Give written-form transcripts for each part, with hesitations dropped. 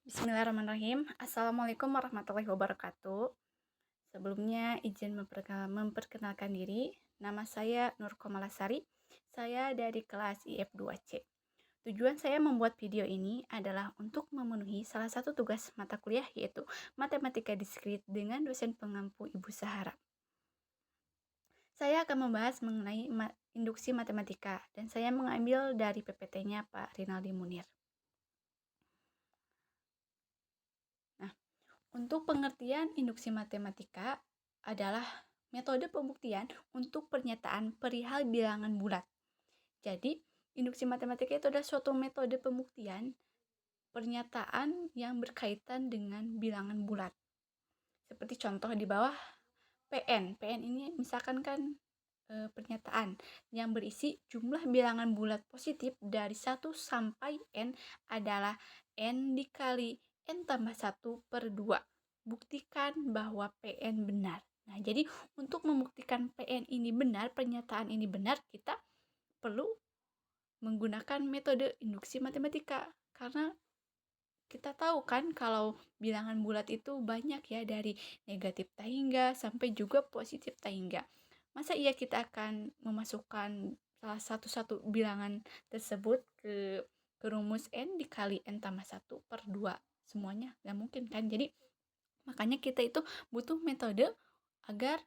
Bismillahirrahmanirrahim. Assalamualaikum warahmatullahi wabarakatuh. Sebelumnya izin memperkenalkan diri. Nama saya Nur Komalasari. Saya dari kelas IF2C. Tujuan saya membuat video ini adalah untuk memenuhi salah satu tugas mata kuliah, yaitu Matematika Diskrit dengan dosen pengampu Ibu Sahara. Saya akan membahas mengenai induksi matematika dan saya mengambil dari PPT-nya Pak Rinaldi Munir. Untuk pengertian induksi matematika adalah metode pembuktian untuk pernyataan perihal bilangan bulat. Jadi, induksi matematika itu adalah suatu metode pembuktian pernyataan yang berkaitan dengan bilangan bulat. Seperti contoh di bawah PN. PN ini misalkan kan pernyataan yang berisi jumlah bilangan bulat positif dari 1 sampai N adalah N dikali N tambah 1 per 2. Buktikan bahwa PN benar. Nah, jadi untuk membuktikan PN ini benar, pernyataan ini benar, kita perlu menggunakan metode induksi matematika. Karena kita tahu kan kalau bilangan bulat itu banyak ya, dari negatif tak hingga sampai juga positif tak hingga. Masa iya kita akan memasukkan salah satu bilangan tersebut ke rumus N dikali N tambah 1 per 2 semuanya? Nggak mungkin kan? Jadi makanya kita itu butuh metode agar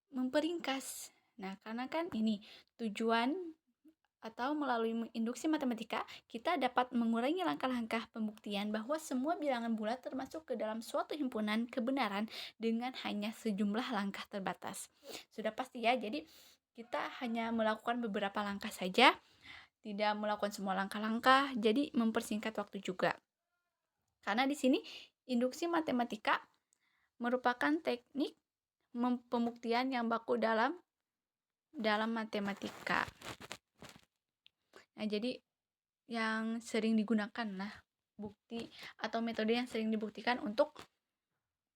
memperingkas. Nah, karena kan ini tujuan atau melalui induksi matematika, kita dapat mengurangi langkah-langkah pembuktian bahwa semua bilangan bulat termasuk ke dalam suatu himpunan kebenaran dengan hanya sejumlah langkah terbatas. Sudah pasti ya, jadi kita hanya melakukan beberapa langkah saja, tidak melakukan semua langkah-langkah, jadi mempersingkat waktu juga. Karena di sini induksi matematika merupakan teknik pembuktian yang baku dalam matematika. Nah, jadi yang sering digunakan lah bukti atau metode yang sering dibuktikan untuk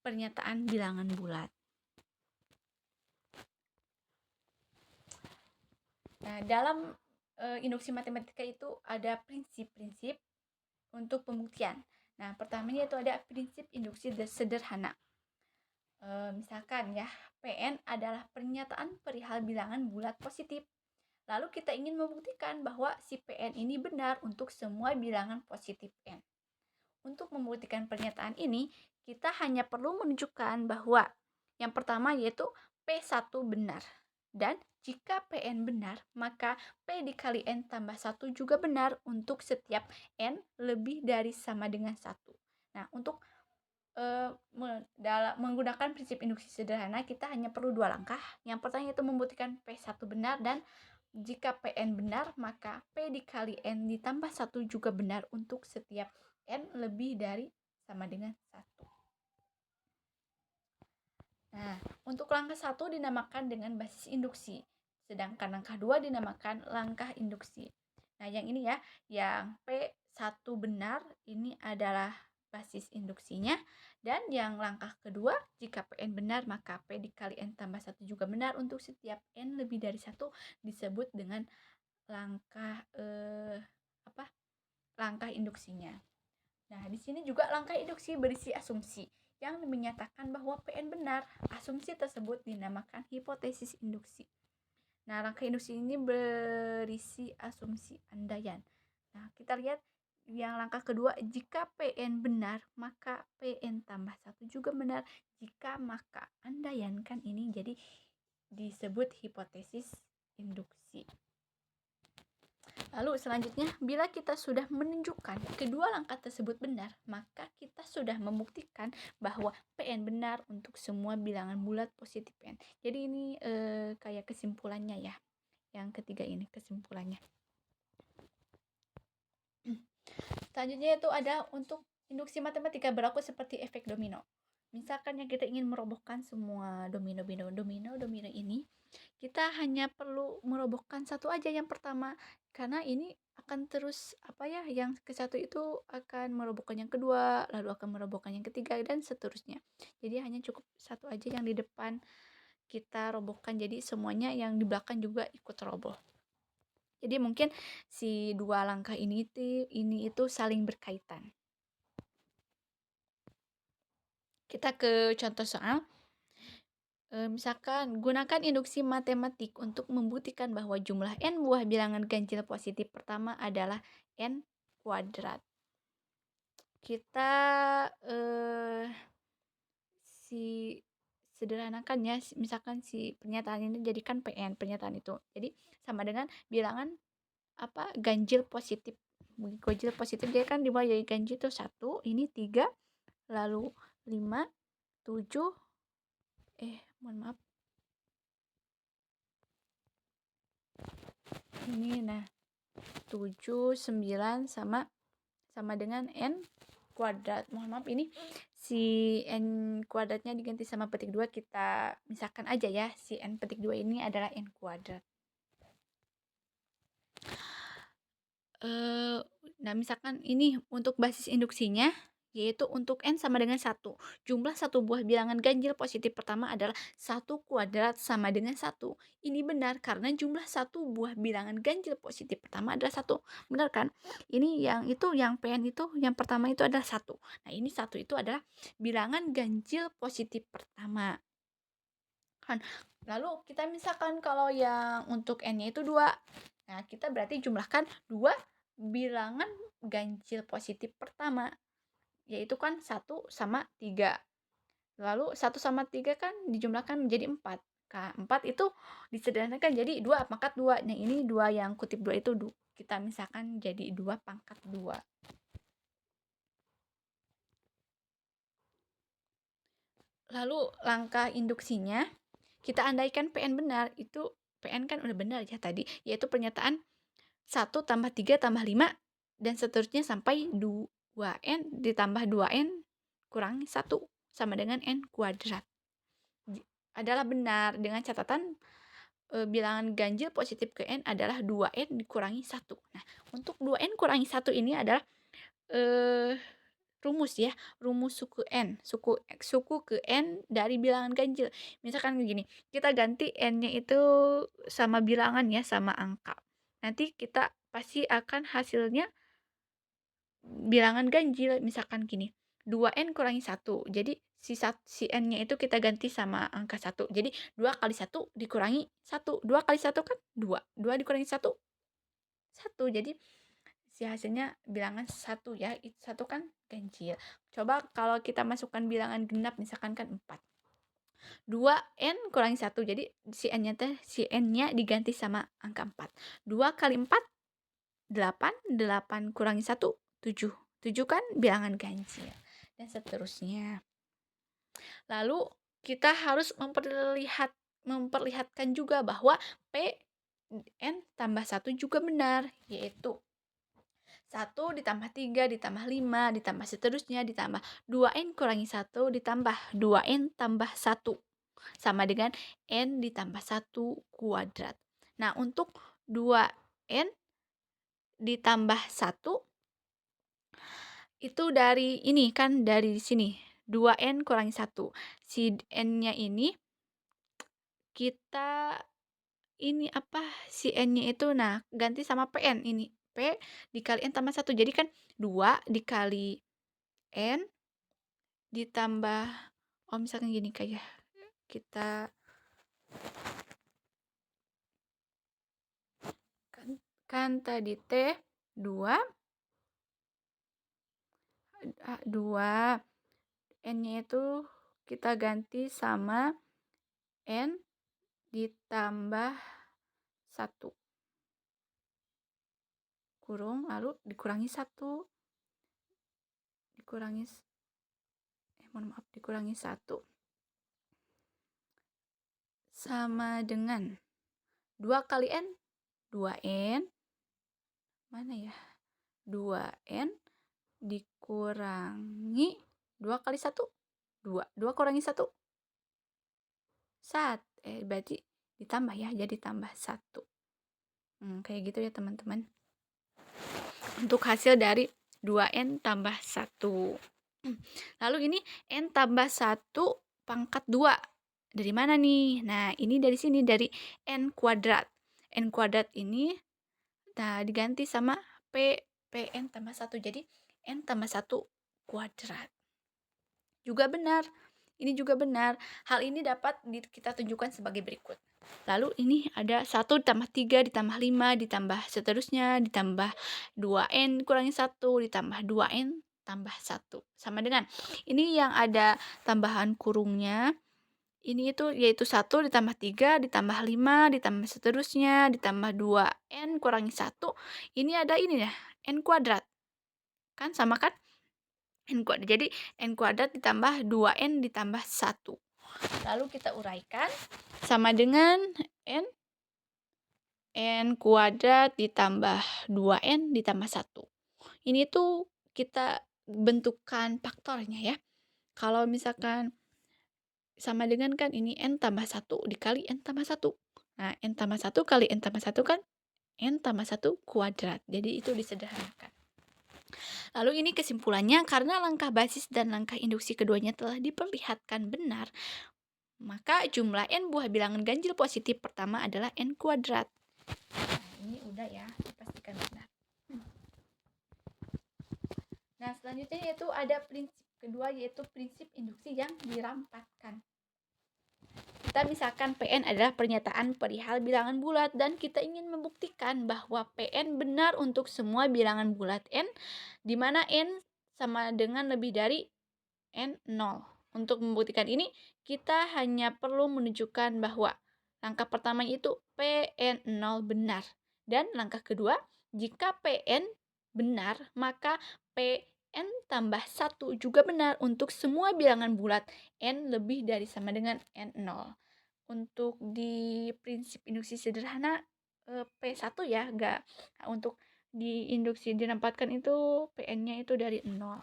pernyataan bilangan bulat. Nah, dalam induksi matematika itu ada prinsip-prinsip untuk pembuktian. Nah, pertamanya itu ada prinsip induksi sederhana. Misalkan ya, PN adalah pernyataan perihal bilangan bulat positif. Lalu kita ingin membuktikan bahwa si PN ini benar untuk semua bilangan positif N. Untuk membuktikan pernyataan ini, kita hanya perlu menunjukkan bahwa yang pertama yaitu P1 benar. Dan jika PN benar, maka P dikali N tambah 1 juga benar untuk setiap N lebih dari sama dengan 1. Nah, untuk menggunakan prinsip induksi sederhana, kita hanya perlu 2 langkah. Yang pertama yaitu membuktikan P1 benar, dan jika PN benar, maka P dikali N ditambah 1 juga benar untuk setiap N lebih dari sama dengan 1. Nah, untuk langkah 1 dinamakan dengan basis induksi, sedangkan langkah 2 dinamakan langkah induksi. Nah, yang ini ya, yang P1 benar ini adalah basis induksinya, dan yang langkah kedua, jika PN benar maka P dikali N tambah 1 juga benar untuk setiap N lebih dari 1 disebut dengan langkah langkah induksinya. Nah, di sini juga langkah induksi berisi asumsi yang menyatakan bahwa PN benar. Asumsi tersebut dinamakan hipotesis induksi. Nah, langkah induksi ini berisi asumsi andaian. Nah, kita lihat yang langkah kedua, jika PN benar, maka PN tambah 1 juga benar. Jika, maka andaian, kan ini jadi disebut hipotesis induksi. Lalu selanjutnya, bila kita sudah menunjukkan kedua langkah tersebut benar, maka kita sudah membuktikan bahwa PN benar untuk semua bilangan bulat positif N. Jadi ini kayak kesimpulannya ya. Yang ketiga ini kesimpulannya. Selanjutnya itu ada untuk induksi matematika berlaku seperti efek domino. Misalkan yang kita ingin merobohkan semua domino ini, kita hanya perlu merobohkan satu aja yang pertama, karena ini akan terus yang ke satu itu akan merobohkan yang kedua, lalu akan merobohkan yang ketiga, dan seterusnya. Jadi hanya cukup satu aja yang di depan kita robohkan, jadi semuanya yang di belakang juga ikut roboh. Jadi mungkin si 2 langkah ini itu saling berkaitan. Kita ke contoh soal. Misalkan gunakan induksi matematik untuk membuktikan bahwa jumlah n buah bilangan ganjil positif pertama adalah n kuadrat. Kita sederhanakan ya, misalkan si pernyataan ini jadikan PN, pernyataan itu. Jadi sama dengan bilangan ganjil positif. Ganjil positif dia kan dimulai dari ganjil itu 1, ini 3, lalu 5, 7, mohon maaf. Ini 7, 9 sama dengan n kuadrat. Mohon maaf, ini si n kuadratnya diganti sama petik 2, kita misalkan aja ya si n petik 2 ini adalah n kuadrat. Misalkan ini untuk basis induksinya, yaitu untuk n sama dengan 1. Jumlah satu buah bilangan ganjil positif pertama adalah 1 kuadrat sama dengan 1. Ini benar karena jumlah satu buah bilangan ganjil positif pertama adalah 1. Benar kan? Ini yang PN itu, yang pertama itu adalah 1. Nah, ini 1 itu adalah bilangan ganjil positif pertama. Kan? Lalu kita misalkan kalau yang untuk n-nya itu 2. Nah, kita berarti jumlahkan 2 bilangan ganjil positif pertama, yaitu kan 1 sama 3. Lalu 1 sama 3 kan dijumlahkan menjadi 4. 4 itu disederhanakan jadi 2 pangkat 2. Nah, ini 2 yang kutip 2 itu kita misalkan jadi 2 pangkat 2. Lalu langkah induksinya, kita andaikan PN benar, itu PN kan udah benar ya tadi, yaitu pernyataan 1 tambah 3 tambah 5 dan seterusnya sampai 2n ditambah 2n kurangi 1 sama dengan n kuadrat. Adalah benar dengan catatan bilangan ganjil positif ke n adalah 2n dikurangi 1. Nah, untuk 2n kurangi 1 ini adalah rumus ya, rumus suku n, suku ke n dari bilangan ganjil. Misalkan begini, kita ganti n-nya itu sama bilangan ya, sama angka. Nanti kita pasti akan hasilnya bilangan ganjil. Misalkan gini, 2n kurangi 1. Jadi si n-nya itu kita ganti sama angka 1. Jadi 2 kali 1 dikurangi 1. 2 kali 1 kan 2. 2 dikurangi 1, 1. Jadi si hasilnya bilangan 1 ya. 1 kan ganjil. Coba kalau kita masukkan bilangan genap misalkan kan 4. 2n kurangi 1. Jadi si n-nya diganti sama angka 4. 2 kali 4 8. 8 kurangi 1 7. 7 kan bilangan ganjil dan seterusnya. Lalu kita harus memperlihatkan juga bahwa PN tambah 1 juga benar, yaitu 1 ditambah 3 ditambah 5 ditambah seterusnya ditambah 2n kurangi 1 ditambah 2n tambah 1 sama dengan n ditambah 1 kuadrat. Nah, untuk 2n ditambah 1 itu dari ini kan, dari sini 2n kurangi 1. Si n-nya ini kita si n-nya itu ganti sama PN ini. P dikali n tambah 1. Jadi kan 2 dikali n ditambah misalkan gini kayak kita kan tadi T 2 n-nya itu kita ganti sama n ditambah 1 kurung lalu dikurangi 1 dikurangi 1 sama dengan 2 kali n 2n mana ya, 2n dikurangi 2 kali 1 2 kurangi 1 berarti ditambah ya, jadi tambah 1. Kayak gitu ya teman-teman, untuk hasil dari 2n tambah 1. Lalu ini n tambah 1 pangkat 2 dari mana nih? Nah, ini dari sini, dari n kuadrat. N kuadrat ini diganti sama PN tambah 1. Jadi n tambah 1 kuadrat. Juga benar. ini juga benar. Hal ini dapat kita tunjukkan sebagai berikut. Lalu ini ada 1 ditambah 3 ditambah 5 ditambah seterusnya ditambah 2n kurangi 1 ditambah 2n tambah 1 sama dengan ini yang ada tambahan kurungnya. Ini itu yaitu 1 ditambah 3 ditambah 5 ditambah seterusnya ditambah 2n kurangi 1. Ini ada ini ya, n kuadrat. Kan sama kan? N kuadrat. Jadi n kuadrat ditambah 2n ditambah 1. Lalu kita uraikan sama dengan n kuadrat ditambah 2n ditambah 1. Ini tuh kita bentukan faktornya ya. Kalau misalkan sama dengan kan ini n tambah 1 dikali n tambah 1. Nah, n tambah 1 kali n tambah 1 kan n tambah 1 kuadrat. Jadi itu disederhanakan. Lalu ini kesimpulannya, karena langkah basis dan langkah induksi keduanya telah diperlihatkan benar, maka jumlah n buah bilangan ganjil positif pertama adalah n kuadrat. Nah, ini udah ya, dipastikan benar. Nah, selanjutnya yaitu ada prinsip kedua, yaitu prinsip induksi yang dirampatkan. Kita misalkan Pn adalah pernyataan perihal bilangan bulat dan kita ingin membuktikan bahwa Pn benar untuk semua bilangan bulat n, di mana n sama dengan lebih dari n0. Untuk membuktikan ini, kita hanya perlu menunjukkan bahwa langkah pertama itu Pn0 benar. Dan langkah kedua, jika Pn benar, maka Pn tambah 1 juga benar untuk semua bilangan bulat n lebih dari sama dengan n0. Untuk di prinsip induksi sederhana P1 ya, enggak. Untuk di induksi dirampatkan itu Pn-nya itu dari 0. Nah,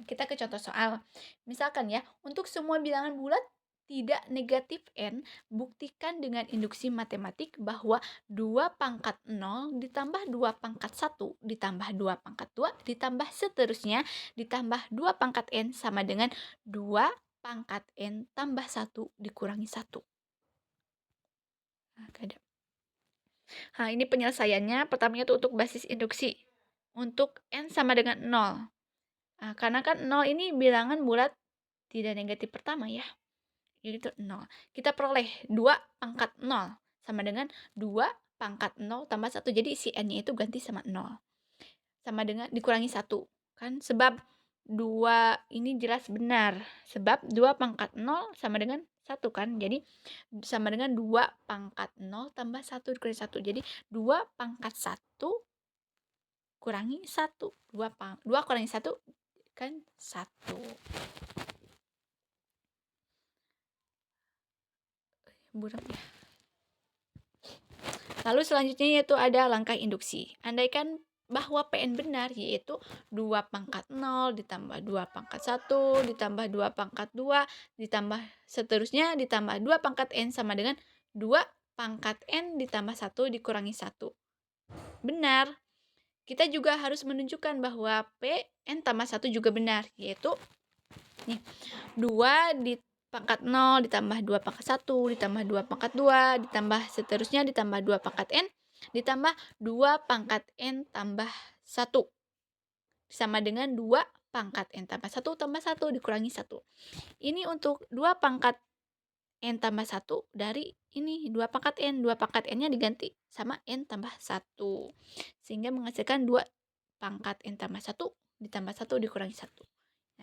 kita ke contoh soal. Misalkan ya, untuk semua bilangan bulat tidak negatif n, buktikan dengan induksi matematik bahwa 2 pangkat 0 ditambah 2 pangkat 1 ditambah 2 pangkat 2 ditambah seterusnya ditambah 2 pangkat n sama dengan 2 pangkat n tambah 1 dikurangi 1. Nah, ini penyelesaiannya. Pertamanya itu untuk basis induksi. Untuk n sama dengan 0. Nah, karena kan 0 ini bilangan bulat tidak negatif pertama ya. Jadi itu 0. Kita peroleh 2 pangkat 0 sama dengan 2 pangkat 0 tambah 1. Jadi si n-nya itu ganti sama 0. Sama dengan dikurangi 1. Kan sebab 2 ini jelas benar. Sebab 2 pangkat 0 sama dengan 1 kan. Jadi sama dengan 2 pangkat 0 tambah 1 dikurangi 1. Jadi 2 pangkat 1 kurangi 1. 2 kurangi 1 kan 1. Buram ya. Lalu selanjutnya yaitu ada langkah induksi. Andaikan bahwa Pn benar, yaitu 2 pangkat 0 ditambah 2 pangkat 1 ditambah 2 pangkat 2 ditambah seterusnya ditambah 2 pangkat n sama dengan 2 pangkat n ditambah 1 dikurangi 1. Benar. Kita juga harus menunjukkan bahwa Pn tambah 1 juga benar, yaitu nih, 2 pangkat 0 ditambah 2 pangkat 1 ditambah 2 pangkat 2 ditambah seterusnya ditambah 2 pangkat n ditambah 2 pangkat n tambah 1 sama dengan 2 pangkat n tambah 1 tambah 1 dikurangi 1. Ini untuk 2 pangkat n tambah 1 dari ini 2 pangkat n. 2 pangkat n-nya diganti sama n tambah 1. Sehingga menghasilkan 2 pangkat n tambah 1 ditambah 1 dikurangi 1.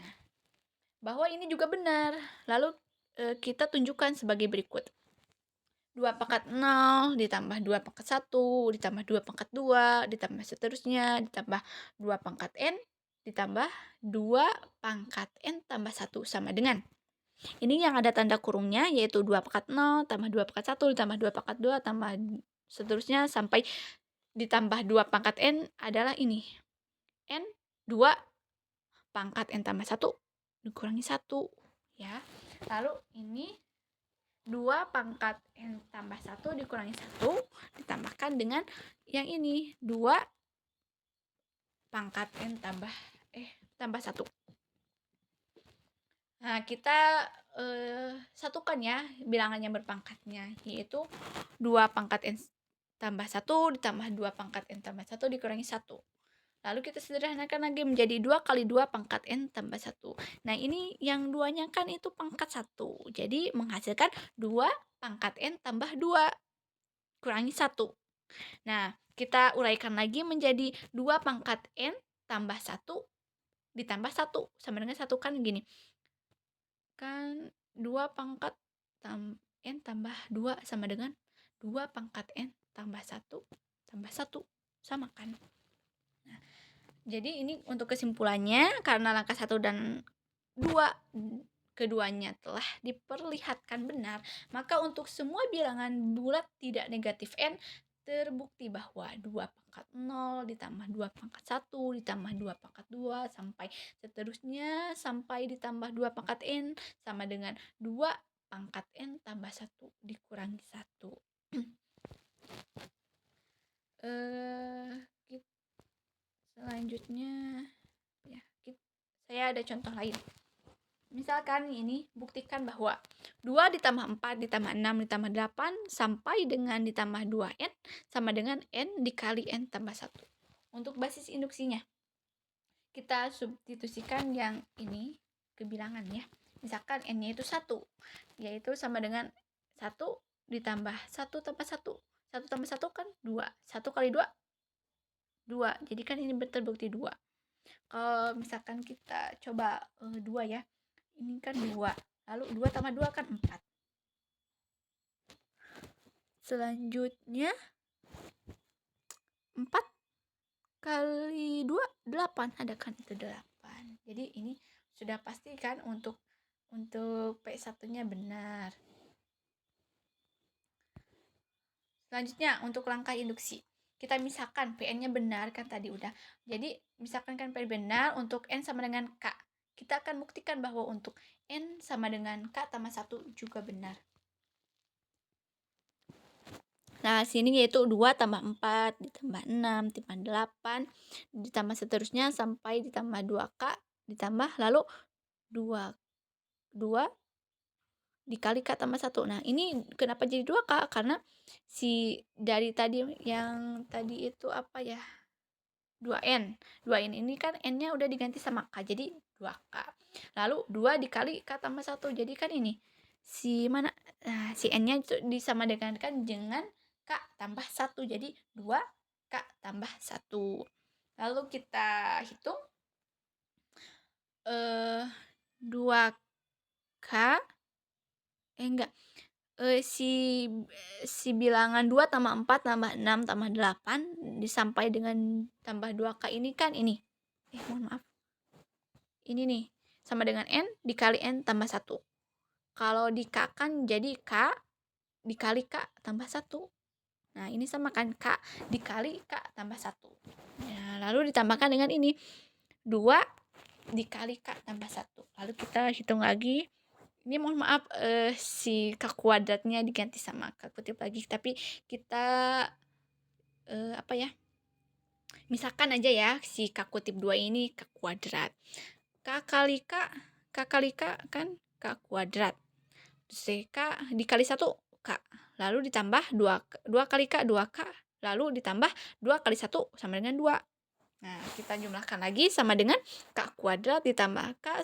Nah, bahwa ini juga benar. Lalu kita tunjukkan sebagai berikut. 2 pangkat 0 ditambah 2 pangkat 1 ditambah 2 pangkat 2 ditambah seterusnya ditambah 2 pangkat n ditambah 2 pangkat n tambah 1 sama dengan. Ini yang ada tanda kurungnya, yaitu 2 pangkat 0 tambah 2 pangkat 1 ditambah 2 pangkat 2 tambah seterusnya sampai ditambah 2 pangkat n adalah ini. N 2 pangkat n tambah 1 dikurangi 1 ya. Lalu ini 2 pangkat n tambah 1 dikurangi 1 ditambahkan dengan yang ini 2 pangkat n tambah 1. Nah, kita satukan ya bilangan yang berpangkatnya, yaitu 2 pangkat n tambah 1 ditambah 2 pangkat n tambah 1 dikurangi 1. Lalu kita sederhanakan lagi menjadi 2 kali 2 pangkat N tambah 1. Nah, ini yang duanya kan itu pangkat 1. Jadi menghasilkan 2 pangkat N tambah 2 kurangi 1. Nah, kita uraikan lagi menjadi 2 pangkat N tambah 1 ditambah 1 sama dengan 1 kan gini. Kan 2 pangkat N tambah 2 sama dengan 2 pangkat N tambah 1 tambah 1. Sama kan? Nah, jadi ini untuk kesimpulannya, karena langkah 1 dan 2 keduanya telah diperlihatkan benar, maka untuk semua bilangan bulat tidak negatif N terbukti bahwa 2 pangkat 0 ditambah 2 pangkat 1 ditambah 2 pangkat 2 sampai seterusnya sampai ditambah 2 pangkat N sama dengan 2 pangkat N tambah 1 dikurangi 1. Selanjutnya ya, saya ada contoh lain. Misalkan ini buktikan bahwa 2 ditambah 4 ditambah 6 ditambah 8 sampai dengan ditambah 2N sama dengan N dikali N tambah 1. Untuk basis induksinya, kita substitusikan yang ini ke bilangan ya. Misalkan N-nya itu 1, yaitu sama dengan 1 ditambah 1 tambah 1. 1 tambah 1 kan 2. 1 kali 2, 2. Jadi kan ini terbukti 2. Kalau misalkan kita coba 2 ya. Ini kan 2. Lalu 2 tambah 2 kan 4. Selanjutnya 4 kali 2 8. Ada kan itu 8. Jadi ini sudah pasti kan untuk P1-nya benar. Selanjutnya untuk langkah induksi. Kita misalkan Pn-nya benar kan tadi udah. Jadi misalkan kan Pn benar untuk N sama dengan K. Kita akan buktikan bahwa untuk N sama dengan K tambah 1 juga benar. Nah, sini yaitu 2 tambah 4 ditambah 6 ditambah 8 ditambah seterusnya sampai ditambah 2K ditambah lalu 2 dikali K tambah 1. Nah, ini kenapa jadi 2K? Karena si dari tadi yang tadi itu apa ya? 2N. 2N ini kan N-nya udah diganti sama K, jadi 2K. Lalu 2 dikali K tambah 1. Jadi kan ini si mana? Nah, si N-nya itu disama dengan K tambah 1. Jadi 2K tambah 1. Lalu kita hitung 2K enggak. Si bilangan 2 tambah 4 tambah 6 tambah 8 disampai dengan tambah 2K ini kan ini. Mohon maaf. Ini nih sama dengan N dikali N tambah 1. Kalau di K kan jadi K dikali K tambah 1. Nah, ini sama kan K dikali K tambah 1. Ya, lalu ditambahkan dengan ini 2 dikali K tambah 1. Lalu kita hitung lagi. Ini mohon maaf si K kuadratnya diganti sama K kutip lagi. Tapi kita apa ya? Misalkan aja ya si K kutip 2 ini K kuadrat. K kali K kan K kuadrat. Terus K dikali 1 K. Lalu ditambah 2 kali K 2K. Lalu ditambah 2 kali 1 sama dengan 2. Nah, kita jumlahkan lagi sama dengan K kuadrat ditambah K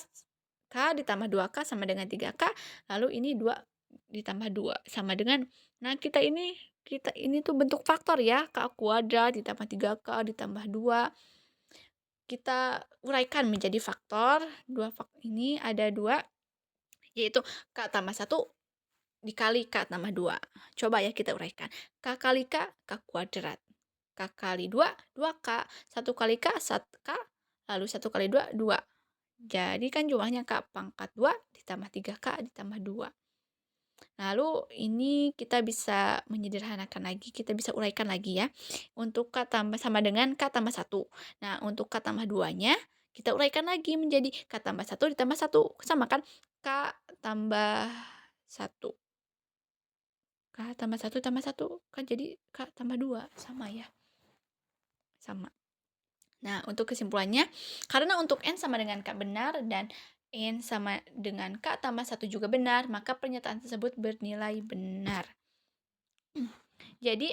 ditambah 2K sama dengan 3K. Lalu ini 2 ditambah 2 sama dengan, nah kita ini tuh bentuk faktor ya. K kuadrat ditambah 3K ditambah 2. Kita uraikan menjadi faktor. 2 faktor ini ada 2, yaitu K tambah 1 dikali K tambah 2. Coba ya kita uraikan. K kali K kuadrat. K kali 2, 2K. 1 kali K, 1K. Lalu 1 kali 2, 2. Jadi kan jumlahnya K pangkat 2 ditambah 3K ditambah 2. Lalu ini kita bisa menyederhanakan lagi. Kita bisa uraikan lagi ya. Untuk K tambah sama dengan K tambah 1. Nah, untuk K tambah 2-nya kita uraikan lagi menjadi K tambah 1 ditambah 1. Sama kan? K tambah 1. K tambah 1 tambah 1 kan jadi K tambah 2. Sama ya. Sama. Nah, untuk kesimpulannya, karena untuk N sama dengan K benar dan N sama dengan K tambah 1 juga benar, maka pernyataan tersebut bernilai benar. Jadi,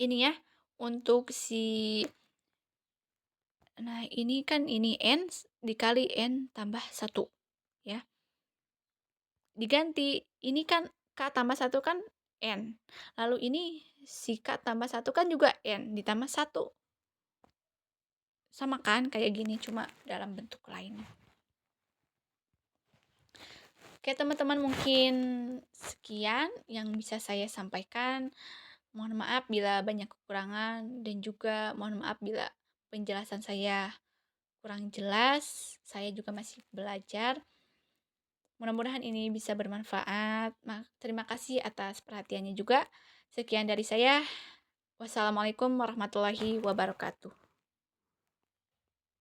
ini ya, untuk si Nah, ini kan ini N dikali N tambah satu ya. Diganti, ini kan K tambah satu kan N, lalu ini si K tambah satu kan juga N, ditambah satu. Sama kan kayak gini, cuma dalam bentuk lain. Oke teman-teman, mungkin sekian yang bisa saya sampaikan. Mohon maaf bila banyak kekurangan dan juga mohon maaf bila penjelasan saya kurang jelas. Saya juga masih belajar. Mudah-mudahan ini bisa bermanfaat. Terima kasih atas perhatiannya juga. Sekian dari saya. Wassalamualaikum warahmatullahi wabarakatuh.